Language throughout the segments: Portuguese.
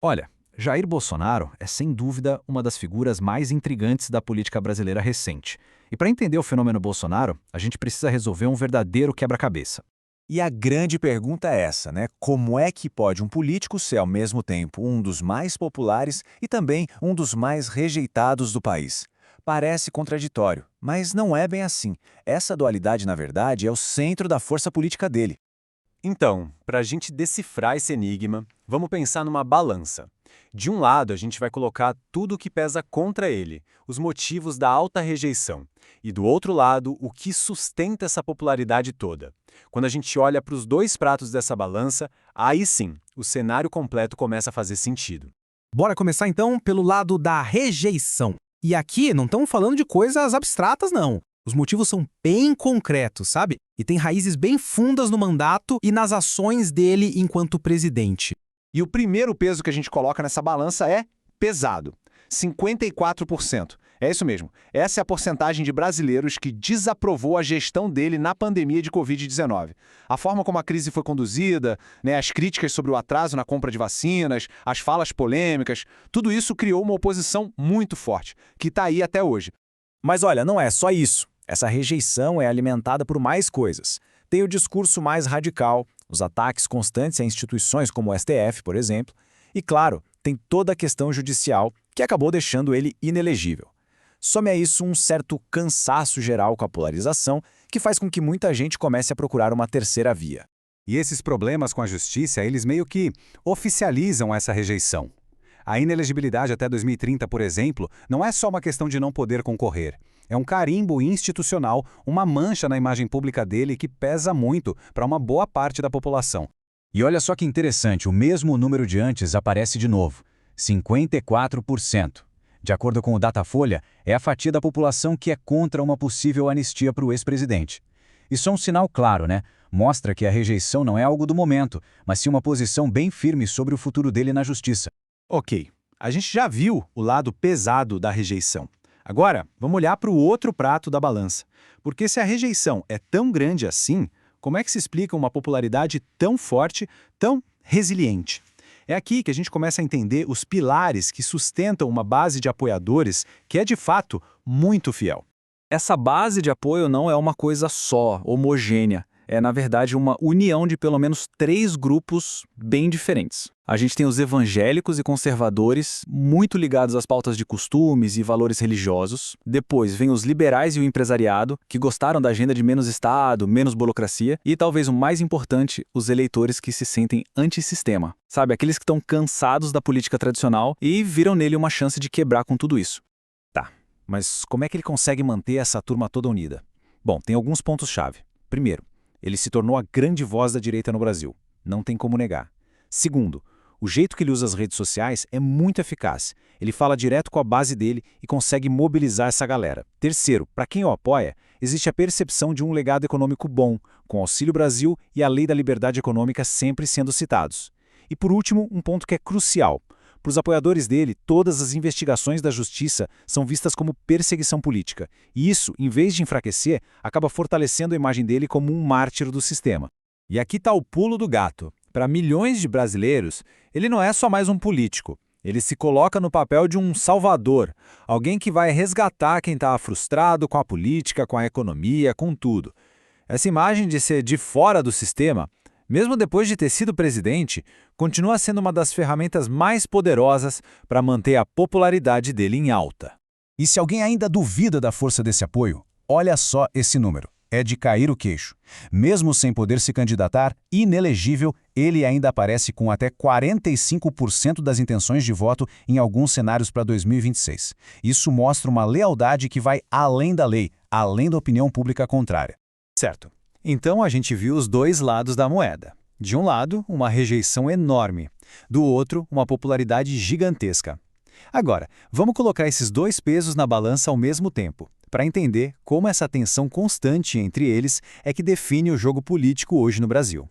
Olha, Jair Bolsonaro é sem dúvida uma das figuras mais intrigantes da política brasileira recente. E para entender o fenômeno Bolsonaro, a gente precisa resolver um verdadeiro quebra-cabeça. E a grande pergunta é essa, né? Como é que pode um político ser ao mesmo tempo um dos mais populares e também um dos mais rejeitados do país? Parece contraditório, mas não é bem assim. Essa dualidade, na verdade, é o centro da força política dele. Então, para a gente decifrar esse enigma, vamos pensar numa balança. De um lado, a gente vai colocar tudo o que pesa contra ele, os motivos da alta rejeição. E do outro lado, o que sustenta essa popularidade toda. Quando a gente olha para os dois pratos dessa balança, aí sim, o cenário completo começa a fazer sentido. Bora começar então pelo lado da rejeição. E aqui não estamos falando de coisas abstratas, não. Os motivos são bem concretos, sabe? E tem raízes bem fundas no mandato e nas ações dele enquanto presidente. E o primeiro peso que a gente coloca nessa balança é pesado, 54%. É isso mesmo, essa é a porcentagem de brasileiros que desaprovou a gestão dele na pandemia de Covid-19. A forma como a crise foi conduzida, as críticas sobre o atraso na compra de vacinas, as falas polêmicas, tudo isso criou uma oposição muito forte, que está aí até hoje. Mas olha, não é só isso. Essa rejeição é alimentada por mais coisas. Tem o discurso mais radical, os ataques constantes a instituições como o STF, por exemplo, e, claro, tem toda a questão judicial que acabou deixando ele inelegível. Some a isso um certo cansaço geral com a polarização, que faz com que muita gente comece a procurar uma terceira via. E esses problemas com a justiça, eles meio que oficializam essa rejeição. A inelegibilidade até 2030, por exemplo, não é só uma questão de não poder concorrer. É um carimbo institucional, uma mancha na imagem pública dele que pesa muito para uma boa parte da população. E olha só que interessante, o mesmo número de antes aparece de novo, 54%. De acordo com o Datafolha, é a fatia da população que é contra uma possível anistia para o ex-presidente. Isso é um sinal claro, né? Mostra que a rejeição não é algo do momento, mas sim uma posição bem firme sobre o futuro dele na justiça. Ok, a gente já viu o lado pesado da rejeição. Agora, vamos olhar para o outro prato da balança. Porque se a rejeição é tão grande assim, como é que se explica uma popularidade tão forte, tão resiliente? É aqui que a gente começa a entender os pilares que sustentam uma base de apoiadores que é, de fato, muito fiel. Essa base de apoio não é uma coisa só, homogênea. É, na verdade, uma união de pelo menos 3 grupos bem diferentes. A gente tem os evangélicos e conservadores, muito ligados às pautas de costumes e valores religiosos. Depois vem os liberais e o empresariado, que gostaram da agenda de menos Estado, menos burocracia. E talvez o mais importante, os eleitores que se sentem antissistema. Sabe, aqueles que estão cansados da política tradicional e viram nele uma chance de quebrar com tudo isso. Tá, mas como é que ele consegue manter essa turma toda unida? Bom, tem alguns pontos-chave. Primeiro, ele se tornou a grande voz da direita no Brasil. Não tem como negar. Segundo, o jeito que ele usa as redes sociais é muito eficaz. Ele fala direto com a base dele e consegue mobilizar essa galera. Terceiro, para quem o apoia, existe a percepção de um legado econômico bom, com o Auxílio Brasil e a Lei da Liberdade Econômica sempre sendo citados. E por último, um ponto que é crucial. Para os apoiadores dele, todas as investigações da justiça são vistas como perseguição política. E isso, em vez de enfraquecer, acaba fortalecendo a imagem dele como um mártir do sistema. E aqui está o pulo do gato. Para milhões de brasileiros, ele não é só mais um político. Ele se coloca no papel de um salvador, alguém que vai resgatar quem está frustrado com a política, com a economia, com tudo. Essa imagem de ser de fora do sistema, mesmo depois de ter sido presidente, continua sendo uma das ferramentas mais poderosas para manter a popularidade dele em alta. E se alguém ainda duvida da força desse apoio, olha só esse número. É de cair o queixo. Mesmo sem poder se candidatar, inelegível, ele ainda aparece com até 45% das intenções de voto em alguns cenários para 2026. Isso mostra uma lealdade que vai além da lei, além da opinião pública contrária. Certo. Então a gente viu os dois lados da moeda. De um lado, uma rejeição enorme. Do outro, uma popularidade gigantesca. Agora, vamos colocar esses dois pesos na balança ao mesmo tempo, para entender como essa tensão constante entre eles é que define o jogo político hoje no Brasil.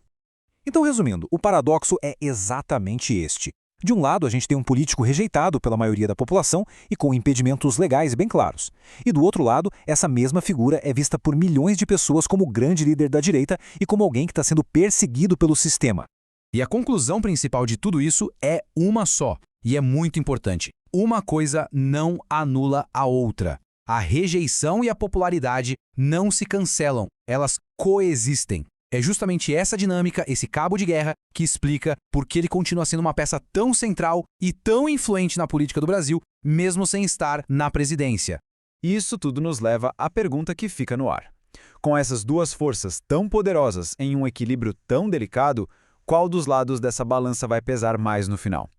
Então, resumindo, o paradoxo é exatamente este. De um lado, a gente tem um político rejeitado pela maioria da população e com impedimentos legais bem claros. E do outro lado, essa mesma figura é vista por milhões de pessoas como o grande líder da direita e como alguém que está sendo perseguido pelo sistema. E a conclusão principal de tudo isso é uma só, e é muito importante. Uma coisa não anula a outra. A rejeição e a popularidade não se cancelam, elas coexistem. É justamente essa dinâmica, esse cabo de guerra, que explica por que ele continua sendo uma peça tão central e tão influente na política do Brasil, mesmo sem estar na presidência. Isso tudo nos leva à pergunta que fica no ar. Com essas duas forças tão poderosas em um equilíbrio tão delicado, qual dos lados dessa balança vai pesar mais no final?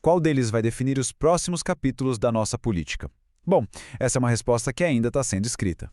Qual deles vai definir os próximos capítulos da nossa política? Bom, essa é uma resposta que ainda está sendo escrita.